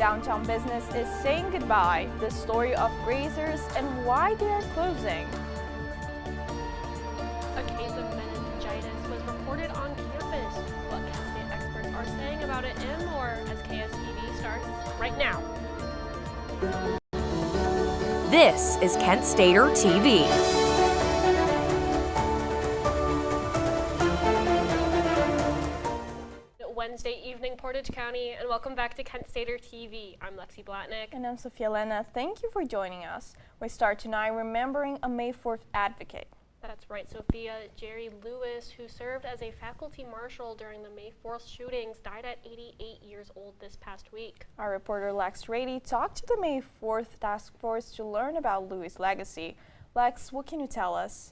downtown business is saying goodbye, the story of Grazers and why they are closing. A case of meningitis was reported on campus. What Kent State experts are saying about it and more as KSTV starts right now. This is Kent Stater TV. Wednesday evening, Portage County, and welcome back to Kent Stater TV. I'm Lexi Blatnick. And I'm Sophia Lena. Thank you for joining us. We start tonight remembering a May 4th advocate. That's right, Sophia. Jerry Lewis, who served as a faculty marshal during the May 4th shootings, died at 88 years old this past week. Our reporter Lex Rady talked to the May 4th task force to learn about Lewis' legacy. Lex, what can you tell us?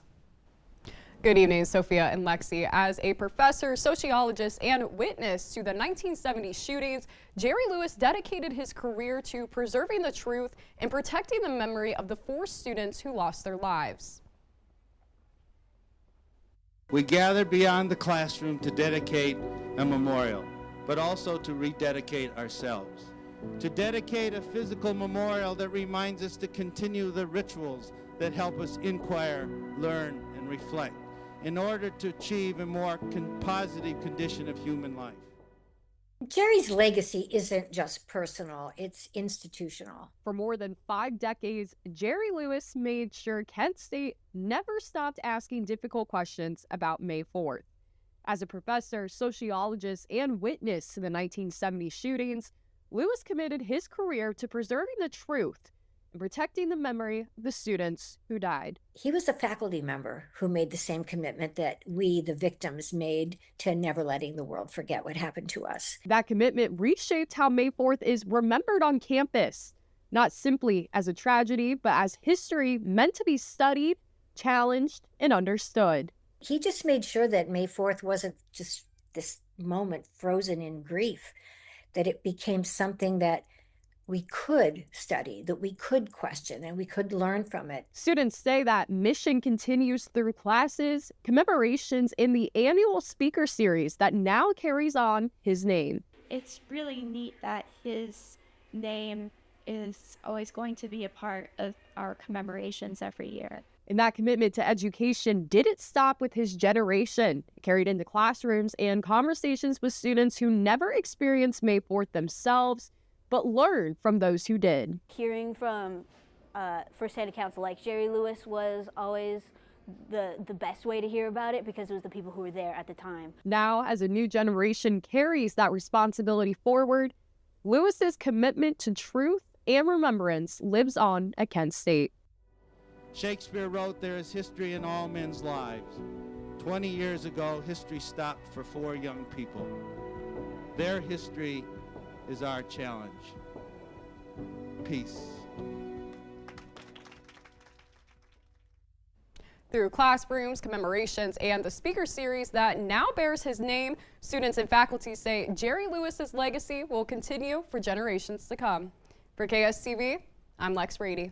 Good evening, Sophia and Lexi. As a professor, sociologist, and witness to the 1970 shootings, Jerry Lewis dedicated his career to preserving the truth and protecting the memory of the 4 students who lost their lives. We gathered beyond the classroom to dedicate a memorial, but also to rededicate ourselves. To dedicate a physical memorial that reminds us to continue the rituals that help us inquire, learn, and reflect in order to achieve a more positive condition of human life. Jerry's legacy isn't just personal, it's institutional. For more than 5 decades, Jerry Lewis made sure Kent State never stopped asking difficult questions about May 4th. As a professor, sociologist, and witness to the 1970 shootings, Lewis committed his career to preserving the truth and protecting the memory of the students who died. He was a faculty member who made the same commitment that we, the victims, made to never letting the world forget what happened to us. That commitment reshaped how May 4th is remembered on campus, not simply as a tragedy, but as history meant to be studied, challenged, and understood. He just made sure that May 4th wasn't just this moment frozen in grief, that it became something that we could study, that we could question, and we could learn from it. Students say that mission continues through classes, commemorations, in the annual speaker series that now carries on his name. It's really neat that his name is always going to be a part of our commemorations every year. And that commitment to education didn't stop with his generation. It carried into classrooms and conversations with students who never experienced May 4th themselves, but learned from those who did. Hearing from first-hand accounts like Jerry Lewis was always the best way to hear about it because it was the people who were there at the time. Now, as a new generation carries that responsibility forward, Lewis's commitment to truth and remembrance lives on at Kent State. Shakespeare wrote, "There is history in all men's lives." 20 years ago, history stopped for 4 young people. Their history is our challenge. Peace. Through classrooms, commemorations, and the speaker series that now bears his name, students and faculty say Jerry Lewis's legacy will continue for generations to come. For KSTV, I'm Lex Rady.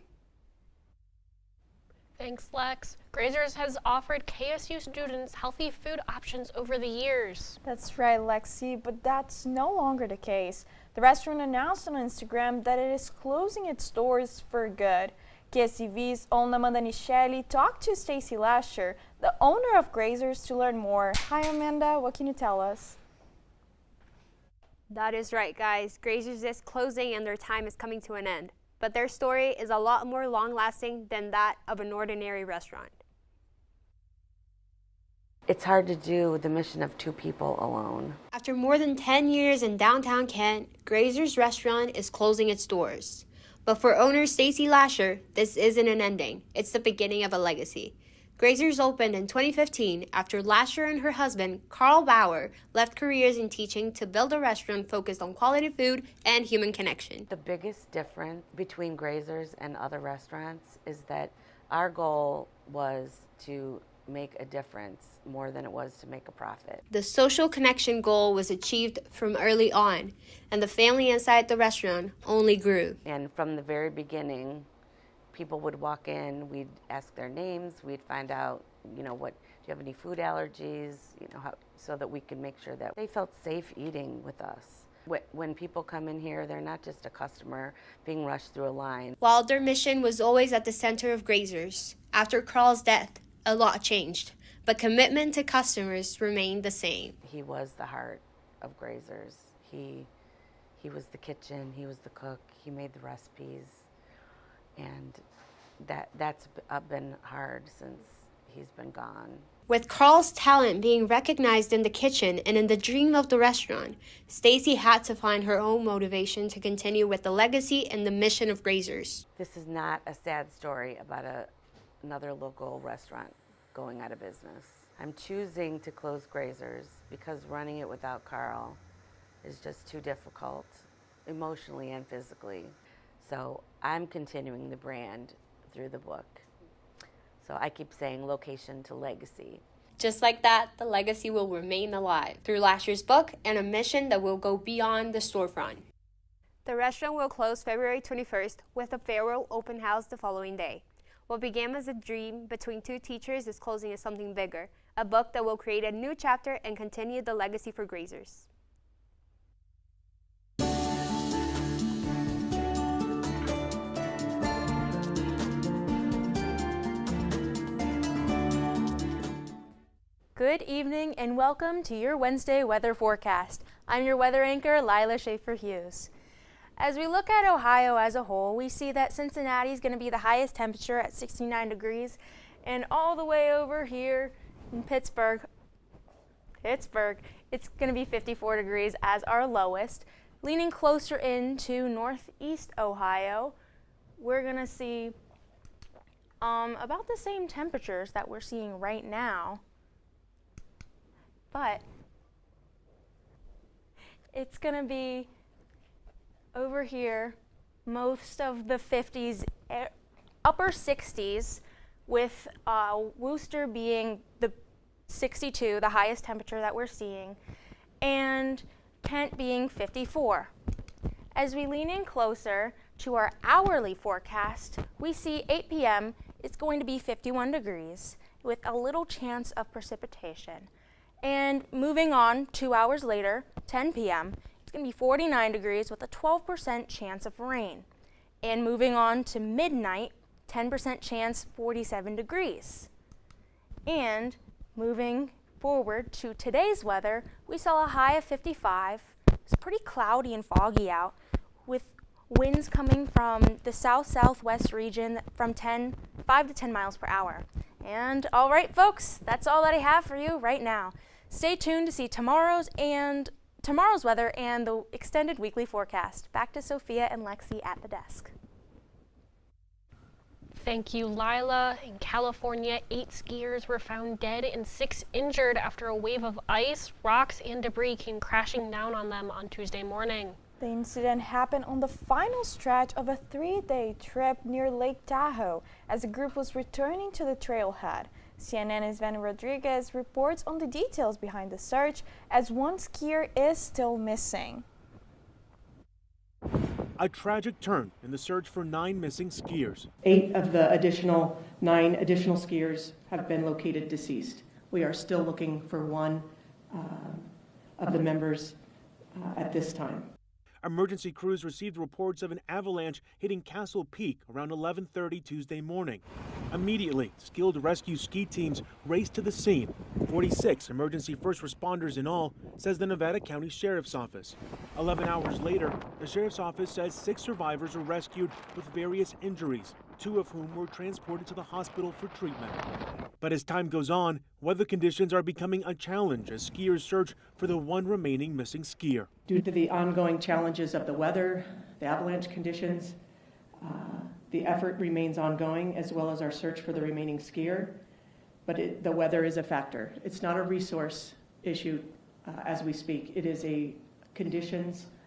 Thanks, Lex. Grazers has offered KSU students healthy food options over the years. That's right, Lexi, but that's no longer the case. The restaurant announced on Instagram that it is closing its doors for good. KSTV's own Amanda Nicheli talked to Stacy Lasher, the owner of Grazers, to learn more. Hi, Amanda. What can you tell us? That is right, guys. Grazers is closing and their time is coming to an end. But their story is a lot more long-lasting than that of an ordinary restaurant. It's hard to do the mission of 2 people alone. After more than 10 years in downtown Kent, Grazer's restaurant is closing its doors. But for owner Stacy Lasher, this isn't an ending. It's the beginning of a legacy. Grazers opened in 2015 after Lasher and her husband, Carl Bauer, left careers in teaching to build a restaurant focused on quality food and human connection. The biggest difference between Grazers and other restaurants is that our goal was to make a difference more than it was to make a profit. The social connection goal was achieved from early on, and the family inside the restaurant only grew. And from the very beginning, people would walk in, we'd ask their names, we'd find out, do you have any food allergies, so that we could make sure that they felt safe eating with us. When people come in here, they're not just a customer being rushed through a line. While their mission was always at the center of Grazers, after Carl's death, a lot changed, but commitment to customers remained the same. He was the heart of Grazers. He was the kitchen, he was the cook, he made the recipes, and that's been hard since he's been gone. With Carl's talent being recognized in the kitchen and in the dream of the restaurant, Stacy had to find her own motivation to continue with the legacy and the mission of Grazers. This is not a sad story about another local restaurant going out of business. I'm choosing to close Grazers because running it without Carl is just too difficult, emotionally and physically. So I'm continuing the brand through the book. So I keep saying location to legacy. Just like that, the legacy will remain alive through last year's book and a mission that will go beyond the storefront. The restaurant will close February 21st with a farewell open house the following day. What began as a dream between two teachers is closing as something bigger, a book that will create a new chapter and continue the legacy for Grazers. Good evening and welcome to your Wednesday weather forecast. I'm your weather anchor, Lila Schaefer-Hughes. As we look at Ohio as a whole, we see that Cincinnati is going to be the highest temperature at 69 degrees, and all the way over here in Pittsburgh, it's going to be 54 degrees as our lowest. Leaning closer into northeast Ohio, we're going to see about the same temperatures that we're seeing right now. But it's going to be over here, most of the 50s, upper 60s, with Worcester being the 62, the highest temperature that we're seeing, and Kent being 54. As we lean in closer to our hourly forecast, we see 8 p.m. it's going to be 51 degrees with a little chance of precipitation. And moving on 2 hours later, 10 p.m., it's going to be 49 degrees with a 12% chance of rain. And moving on to midnight, 10% chance, 47 degrees. And moving forward to today's weather, we saw a high of 55. It's pretty cloudy and foggy out, with winds coming from the south-southwest region from 5 to 10 miles per hour. And all right, folks, that's all that I have for you right now. Stay tuned to see tomorrow's weather and the extended weekly forecast. Back to Sophia and Lexi at the desk. Thank you, Lila. In California, 8 skiers were found dead and 6 injured after a wave of ice, rocks, and debris came crashing down on them on Tuesday morning. The incident happened on the final stretch of a 3-day trip near Lake Tahoe as the group was returning to the trailhead. CNN's Van Rodriguez reports on the details behind the search as one skier is still missing. A tragic turn in the search for 9 missing skiers. 8 of the 9 additional skiers have been located deceased. We are still looking for one of the members at this time. Emergency crews received reports of an avalanche hitting Castle Peak around 11:30 Tuesday morning. Immediately, skilled rescue ski teams raced to the scene. 46 emergency first responders in all, says the Nevada County Sheriff's Office. 11 hours later, the Sheriff's Office says 6 survivors were rescued with various injuries, 2 of whom were transported to the hospital for treatment. But as time goes on, weather conditions are becoming a challenge as skiers search for the one remaining missing skier. Due to the ongoing challenges of the weather, the avalanche conditions, the effort remains ongoing, as well as our search for the remaining skier. But the weather is a factor. It's not a resource issue as we speak. It is a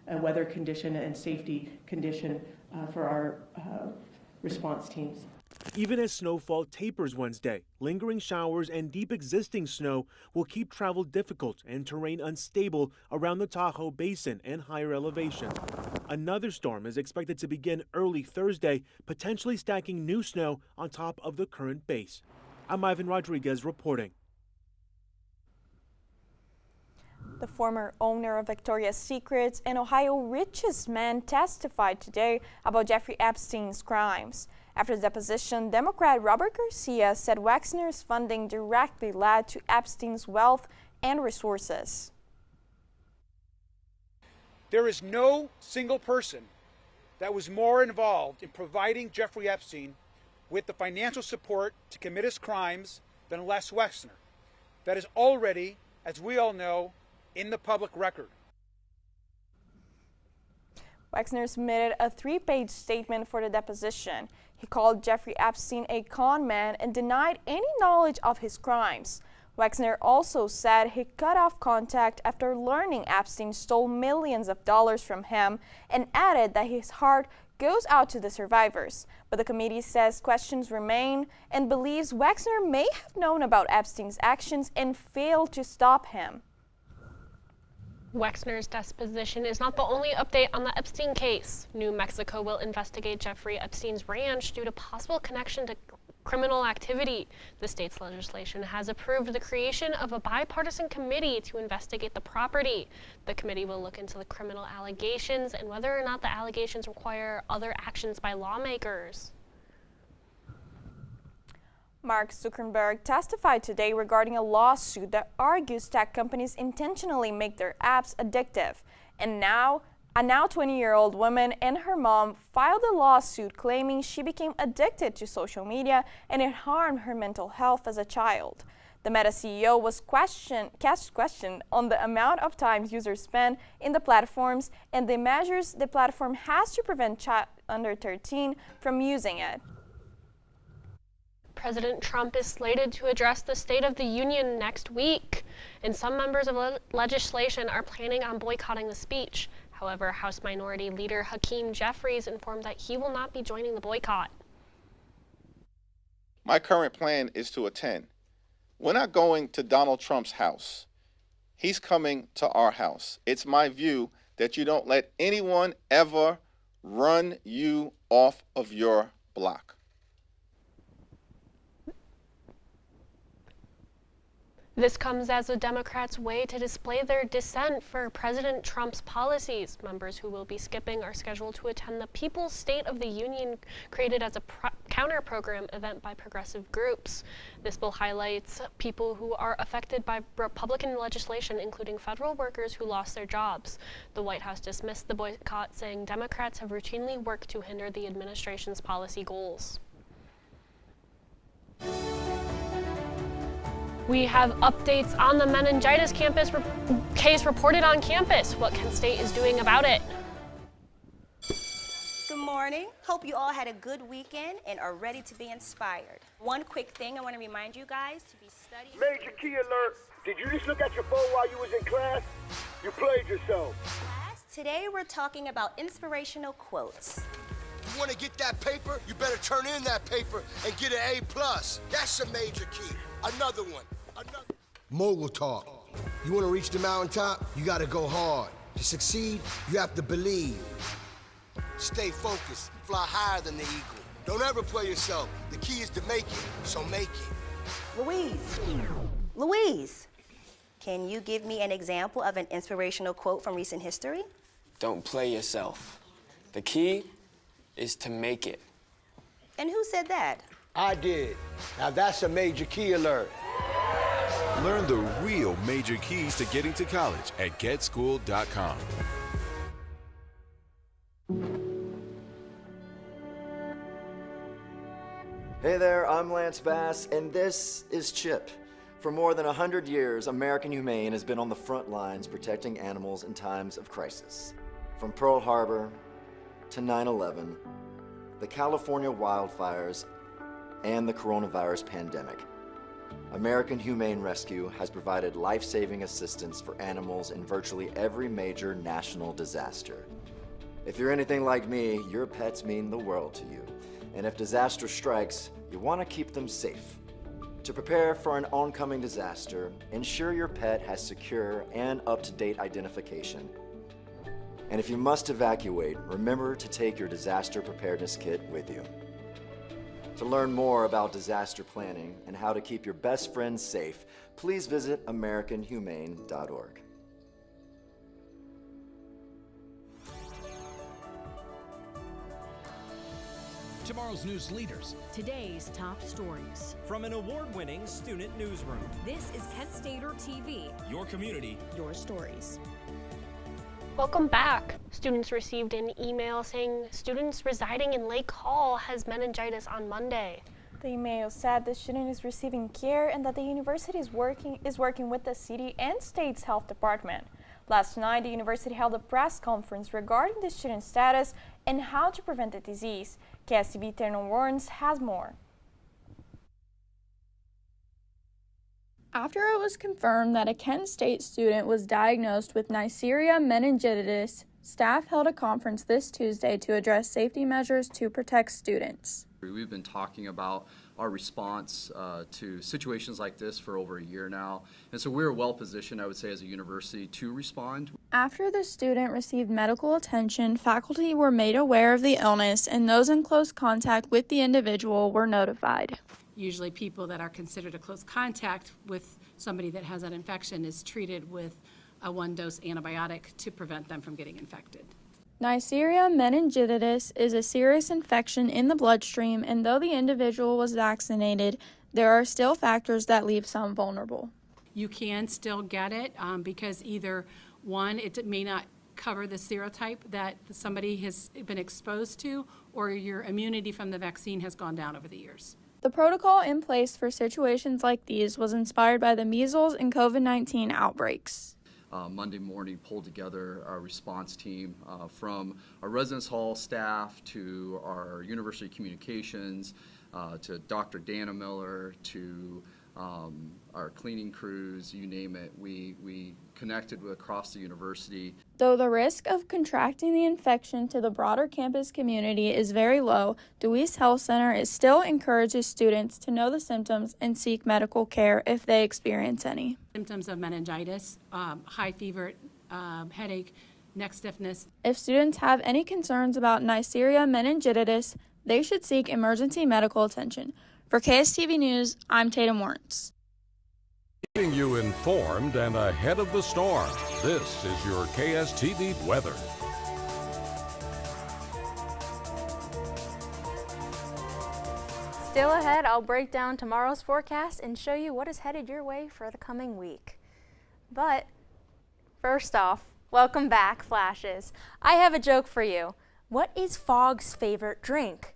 weather condition and safety condition for our response teams. Even as snowfall tapers Wednesday, lingering showers and deep existing snow will keep travel difficult and terrain unstable around the Tahoe Basin and higher elevation. Another storm is expected to begin early Thursday, potentially stacking new snow on top of the current base. I'm Ivan Rodriguez reporting. The former owner of Victoria's Secrets and Ohio's richest man testified today about Jeffrey Epstein's crimes. After the deposition, Democrat Robert Garcia said Wexner's funding directly led to Epstein's wealth and resources. There is no single person that was more involved in providing Jeffrey Epstein with the financial support to commit his crimes than Les Wexner. That is already, as we all know, in the public record. Wexner submitted a 3-page statement for the deposition. He called Jeffrey Epstein a con man and denied any knowledge of his crimes. Wexner also said he cut off contact after learning Epstein stole millions of dollars from him and added that his heart goes out to the survivors. But the committee says questions remain and believes Wexner may have known about Epstein's actions and failed to stop him. Wexner's deposition is not the only update on the Epstein case. New Mexico will investigate Jeffrey Epstein's ranch due to possible connection to criminal activity. The state's legislation has approved the creation of a bipartisan committee to investigate the property. The committee will look into the criminal allegations and whether or not the allegations require other actions by lawmakers. Mark Zuckerberg testified today regarding a lawsuit that argues tech companies intentionally make their apps addictive. And now, a now 20-year-old woman and her mom filed a lawsuit claiming she became addicted to social media and it harmed her mental health as a child. The Meta CEO was questioned on the amount of time users spend in the platforms and the measures the platform has to prevent children under 13 from using it. President Trump is slated to address the State of the Union next week, and some members of legislation are planning on boycotting the speech. However, House Minority Leader Hakeem Jeffries informed that he will not be joining the boycott. My current plan is to attend. We're not going to Donald Trump's house. He's coming to our house. It's my view that you don't let anyone ever run you off of your block. This comes as the Democrats' way to display their dissent for President Trump's policies. Members who will be skipping are scheduled to attend the People's State of the Union, created as a counter-program event by progressive groups. This bill highlights people who are affected by Republican legislation, including federal workers who lost their jobs. The White House dismissed the boycott, saying Democrats have routinely worked to hinder the administration's policy goals. We have updates on the meningitis case reported on campus. What Kent State is doing about it. Good morning. Hope you all had a good weekend and are ready to be inspired. One quick thing I want to remind you guys to be studying. Major key alert. Did you just look at your phone while you was in class? You played yourself. Class, today we're talking about inspirational quotes. You want to get that paper? You better turn in that paper and get an A+. That's a major key. Another one. Mogul talk. You want to reach the mountaintop? You got to go hard. To succeed, you have to believe. Stay focused. Fly higher than the eagle. Don't ever play yourself. The key is to make it, so make it. Louise, can you give me an example of an inspirational quote from recent history? Don't play yourself. The key is to make it. And who said that? I did. Now that's a major key alert. Learn the real major keys to getting to college at getschool.com. Hey there, I'm Lance Bass, and this is Chip. For more than 100 years, American Humane has been on the front lines protecting animals in times of crisis. From Pearl Harbor to 9/11, the California wildfires, and the coronavirus pandemic. American Humane Rescue has provided life-saving assistance for animals in virtually every major national disaster. If you're anything like me, your pets mean the world to you. And if disaster strikes, you want to keep them safe. To prepare for an oncoming disaster, ensure your pet has secure and up-to-date identification. And if you must evacuate, remember to take your disaster preparedness kit with you. To learn more about disaster planning and how to keep your best friends safe, please visit AmericanHumane.org. Tomorrow's news leaders. Today's top stories. From an award-winning student newsroom. This is Kent Stater TV. Your community. Your stories. Welcome back. Students received an email saying students residing in Lake Hall has meningitis on Monday. The email said the student is receiving care and that the university is working with the city and state's health department. Last night, the university held a press conference regarding the student's status and how to prevent the disease. KSTV Eternal Warrants has more. After it was confirmed that a Kent State student was diagnosed with Neisseria meningitidis, staff held a conference this Tuesday to address safety measures to protect students. We've been talking about our response to situations like this for over a year now, and so we're well positioned, I would say, as a university to respond. After the student received medical attention, faculty were made aware of the illness, and those in close contact with the individual were notified. Usually people that are considered a close contact with somebody that has that infection is treated with a one-dose antibiotic to prevent them from getting infected. Neisseria meningitidis is a serious infection in the bloodstream, and though the individual was vaccinated, there are still factors that leave some vulnerable. You can still get it because either one, it may not cover the serotype that somebody has been exposed to, or your immunity from the vaccine has gone down over the years. The protocol in place for situations like these was inspired by the measles and COVID-19 outbreaks. Monday morning pulled together our response team from our residence hall staff to our university communications to Dr. Dana Miller to our cleaning crews, you name it. We connected with across the university. Though the risk of contracting the infection to the broader campus community is very low, Dewey's Health Center still encourages students to know the symptoms and seek medical care if they experience any. Symptoms of meningitis, high fever, headache, neck stiffness. If students have any concerns about Neisseria meningitidis, they should seek emergency medical attention. For KSTV News, I'm Tatum Warrants. Keeping you informed and ahead of the storm, this is your KSTV weather. Still ahead, I'll break down tomorrow's forecast and show you what is headed your way for the coming week. But first off, welcome back, Flashes. I have a joke for you. What is Fog's favorite drink?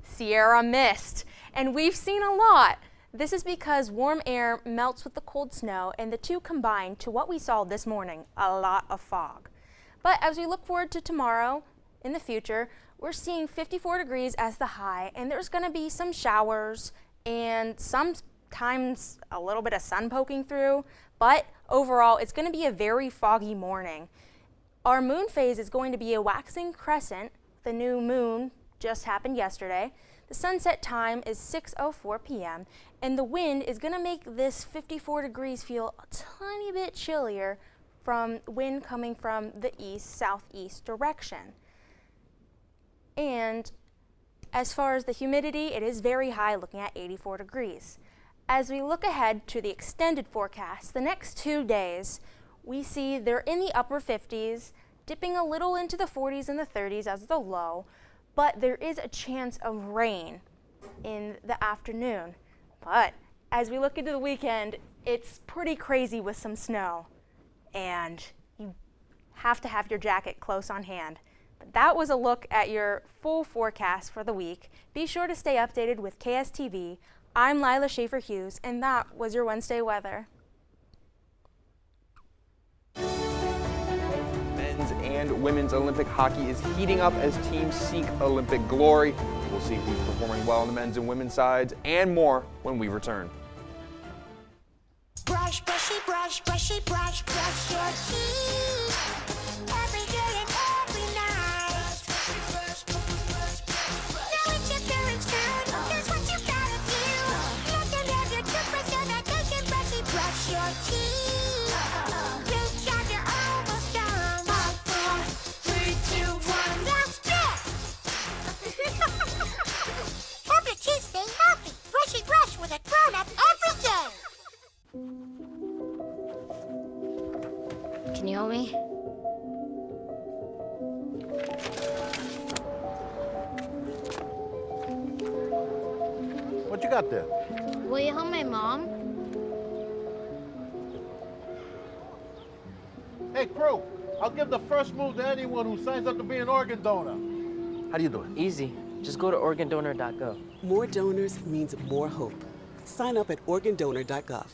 Sierra Mist. And we've seen a lot. This is because warm air melts with the cold snow, and the two combine to what we saw this morning, a lot of fog. But as we look forward to tomorrow, in the future, we're seeing 54 degrees as the high, and there's going to be some showers and sometimes a little bit of sun poking through, but overall it's going to be a very foggy morning. Our moon phase is going to be a waxing crescent. The new moon just happened yesterday. The sunset time is 6:04 p.m. and the wind is going to make this 54 degrees feel a tiny bit chillier from wind coming from the east-southeast direction. And as far as the humidity, it is very high, looking at 84 degrees. As we look ahead to the extended forecast, the next 2 days, we see they're in the upper 50s, dipping a little into the 40s and the 30s as the low, but there is a chance of rain in the afternoon. But as we look into the weekend, it's pretty crazy with some snow, and you have to have your jacket close on hand. But that was a look at your full forecast for the week. Be sure to stay updated with KSTV. I'm Lila Schaefer-Hughes, and that was your Wednesday weather. Men's and women's Olympic hockey is heating up as teams seek Olympic glory. We'll see who's performing well on the men's and women's sides and more when we return. Brush, brushy, brush, brushy, brush, brush your teeth. Every day and every night. Now it's your parents' turn. Here's what you gotta do. Let them have your toothbrush so that they can brushy brush your teeth. Good job, you're almost done. 5, 4, 3, 2, 1. That's it. Help your teeth stay healthy. Brushy brush with a grown-up every day. Can you help me? got there? Will you help my mom? Hey, crew, I'll give the first move to anyone who signs up to be an organ donor. How do you do it? Easy. Just go to organdonor.gov. More donors means more hope. Sign up at organdonor.gov.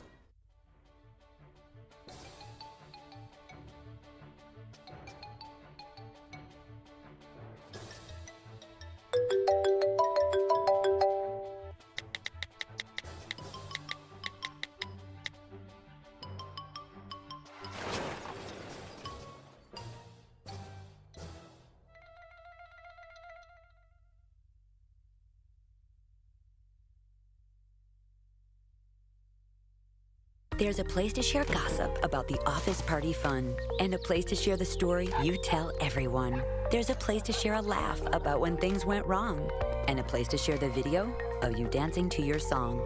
There's a place to share gossip about the office party fun, and a place to share the story you tell everyone. There's a place to share a laugh about when things went wrong, and a place to share the video of you dancing to your song.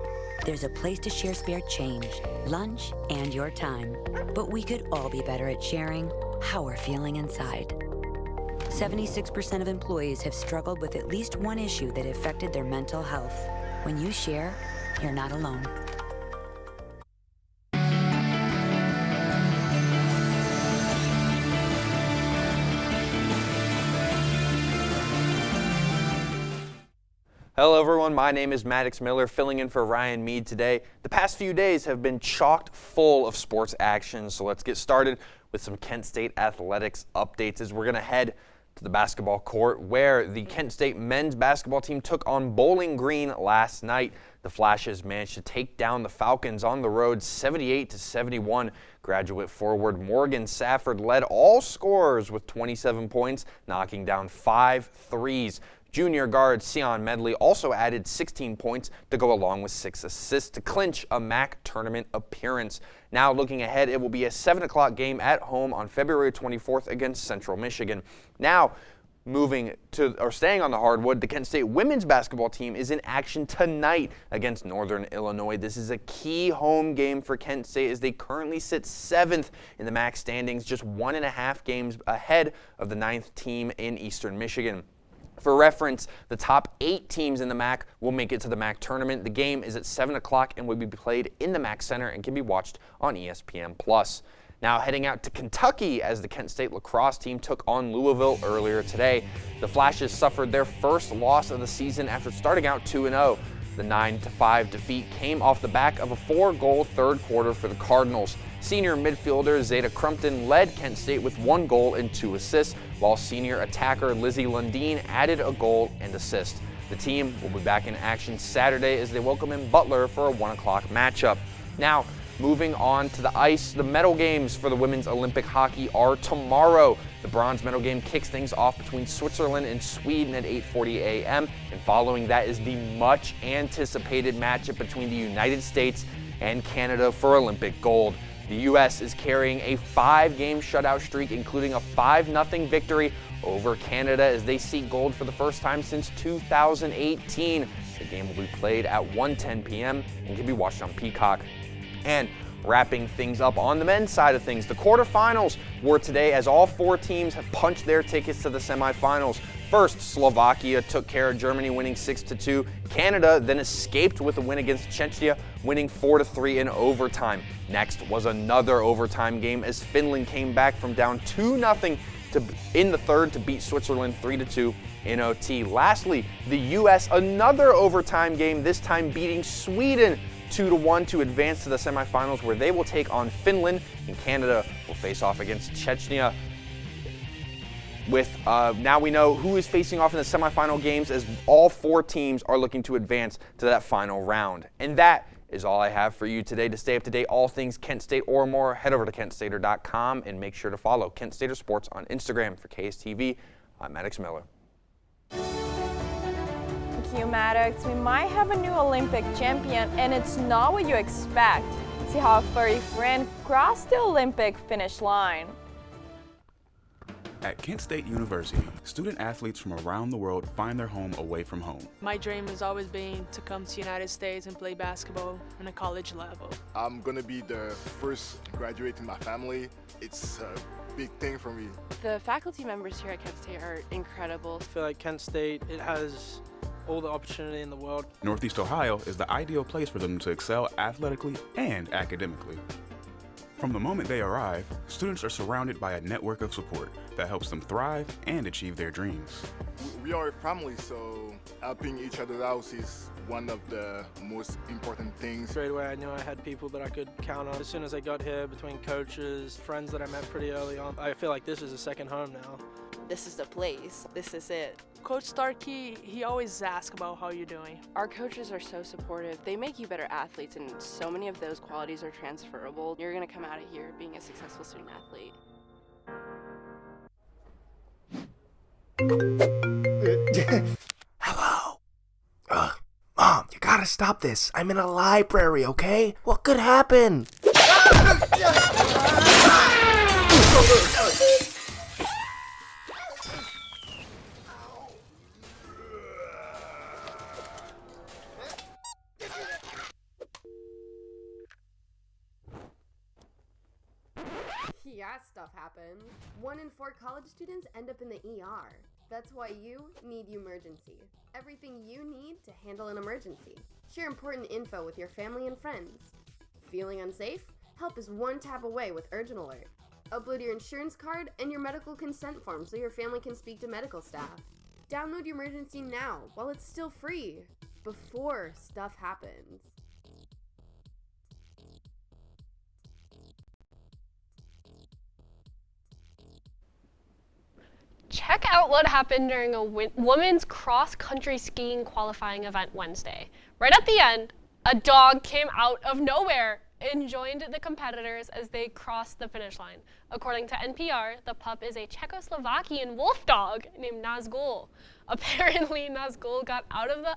There's a place to share spare change, lunch, and your time. But we could all be better at sharing how we're feeling inside. 76% of employees have struggled with at least one issue that affected their mental health. When you share, you're not alone. Hello everyone, my name is Maddox Miller, filling in for Ryan Mead today. The past few days have been chocked full of sports action, so let's get started with some Kent State athletics updates as we're going to head to the basketball court where the Kent State men's basketball team took on Bowling Green last night. The Flashes managed to take down the Falcons on the road 78-71. Graduate forward Morgan Safford led all scorers with 27 points, knocking down 5 threes. Junior guard Sion Medley also added 16 points to go along with 6 assists to clinch a MAC tournament appearance. Now looking ahead, it will be a 7 o'clock game at home on February 24th against Central Michigan. Now staying on the hardwood, the Kent State women's basketball team is in action tonight against Northern Illinois. This is a key home game for Kent State as they currently sit 7th in the MAC standings, just 1.5 games ahead of the 9th team in Eastern Michigan. For reference, the top 8 teams in the MAC will make it to the MAC tournament. The game is at 7 o'clock and will be played in the MAC Center and can be watched on ESPN+. Now heading out to Kentucky as the Kent State lacrosse team took on Louisville earlier today. The Flashes suffered their first loss of the season after starting out 2-0. The 9-5 defeat came off the back of a 4-goal third quarter for the Cardinals. Senior midfielder Zeta Crumpton led Kent State with 1 goal and 2 assists, while senior attacker Lizzie Lundeen added a goal and assist. The team will be back in action Saturday as they welcome in Butler for a 1 o'clock matchup. Now, moving on to the ice, the medal games for the women's Olympic hockey are tomorrow. The bronze medal game kicks things off between Switzerland and Sweden at 8:40 a.m. And following that is the much anticipated matchup between the United States and Canada for Olympic gold. The U.S. is carrying a 5-game shutout streak, including a 5-0 victory over Canada as they seek gold for the first time since 2018. The game will be played at 1:10 p.m. and can be watched on Peacock. And wrapping things up on the men's side of things, the quarterfinals were today as all 4 teams have punched their tickets to the semifinals. First, Slovakia took care of Germany, winning 6-2. Canada then escaped with a win against Chechnya, winning 4-3 in overtime. Next was another overtime game as Finland came back from down 2-0 in the third to beat Switzerland 3-2 in OT. Lastly, the U.S. another overtime game, this time beating Sweden 2-1 to advance to the semifinals where they will take on Finland, and Canada will face off against Chechnya. Now we know who is facing off in the semifinal games as all 4 teams are looking to advance to that final round. And that is all I have for you today. To stay up to date all things Kent State or more, head over to KentStater.com and make sure to follow Kent Stater Sports on Instagram. For KSTV, I'm Maddox Miller. Thank you, Maddox. We might have a new Olympic champion, and it's not what you expect. See how a furry friend crossed the Olympic finish line. At Kent State University, student athletes from around the world find their home away from home. My dream has always been to come to the United States and play basketball on a college level. I'm going to be the first graduate in my family. It's a big thing for me. The faculty members here at Kent State are incredible. I feel like Kent State, it has all the opportunity in the world. Northeast Ohio is the ideal place for them to excel athletically and academically. From the moment they arrive, students are surrounded by a network of support that helps them thrive and achieve their dreams. We are a family, so helping each other out is one of the most important things. Straight away I knew I had people that I could count on. As soon as I got here, between coaches, friends that I met pretty early on, I feel like this is a second home now. This is the place. This is it. Coach Starkey, he always asks about how you're doing. Our coaches are so supportive. They make you better athletes, and so many of those qualities are transferable. You're going to come out of here being a successful student athlete. Hello? Mom, you gotta stop this. I'm in a library, okay? What could happen? Yeah, stuff happens. 1 in 4 college students end up in the ER. That's why you need Emergency. Everything you need to handle an emergency. Share important info with your family and friends. Feeling unsafe? Help is one tap away with Urgent Alert. Upload your insurance card and your medical consent form so your family can speak to medical staff. Download Emergency now while it's still free, before stuff happens. Check out what happened during a women's cross-country skiing qualifying event Wednesday. Right at the end, a dog came out of nowhere and joined the competitors as they crossed the finish line. According to NPR, the pup is a Czechoslovakian wolf dog named Nazgul. Apparently, Nazgul got out of the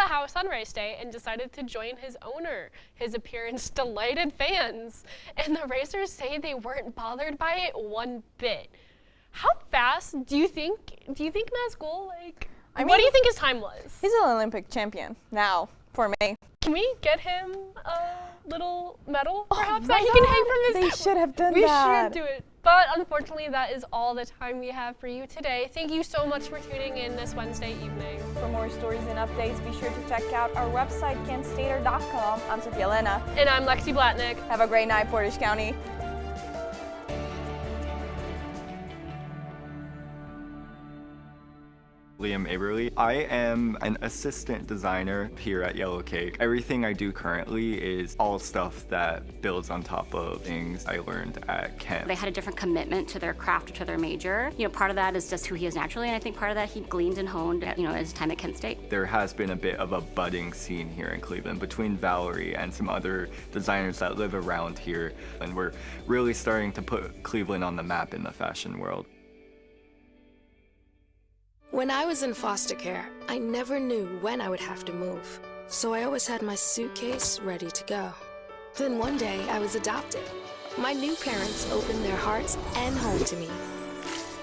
house on race day and decided to join his owner. His appearance delighted fans, and the racers say they weren't bothered by it one bit. How fast do you think Nazgul, what do you think his time was? He's an Olympic champion now, for me. Can we get him a little medal, perhaps, that he can hang from his... They should have done that. that. We should do it. But unfortunately, that is all the time we have for you today. Thank you so much for tuning in this Wednesday evening. For more stories and updates, be sure to check out our website, kentstater.com. I'm Sophia Elena. And I'm Lexi Blatnick. Have a great night, Portage County. Liam Aberly. I am an assistant designer here at Yellow Cake. Everything I do currently is all stuff that builds on top of things I learned at Kent. They had a different commitment to their craft or to their major. You know, part of that is just who he is naturally, and I think part of that he gleaned and honed at, his time at Kent State. There has been a bit of a budding scene here in Cleveland between Valerie and some other designers that live around here, and we're really starting to put Cleveland on the map in the fashion world. When I was in foster care, I never knew when I would have to move, so I always had my suitcase ready to go. Then one day, I was adopted. My new parents opened their hearts and home to me.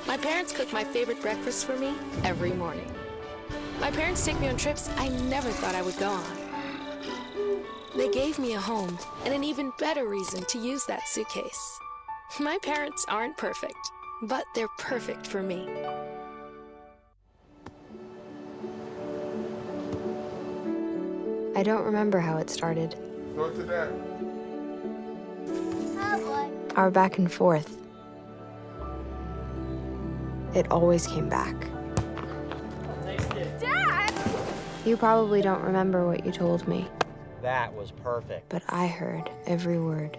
My parents cook my favorite breakfast for me every morning. My parents take me on trips I never thought I would go on. They gave me a home and an even better reason to use that suitcase. My parents aren't perfect, but they're perfect for me. I don't remember how it started. Go to that. Oh boy. Our back and forth. It always came back. Dad! You probably don't remember what you told me, That was perfect. but I heard every word.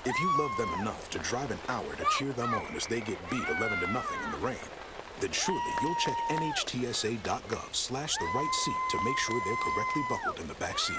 If you love them enough to drive an hour to cheer them on as they get beat 11-0 in the rain, then surely you'll check NHTSA.gov/the right seat to make sure they're correctly buckled in the back seat.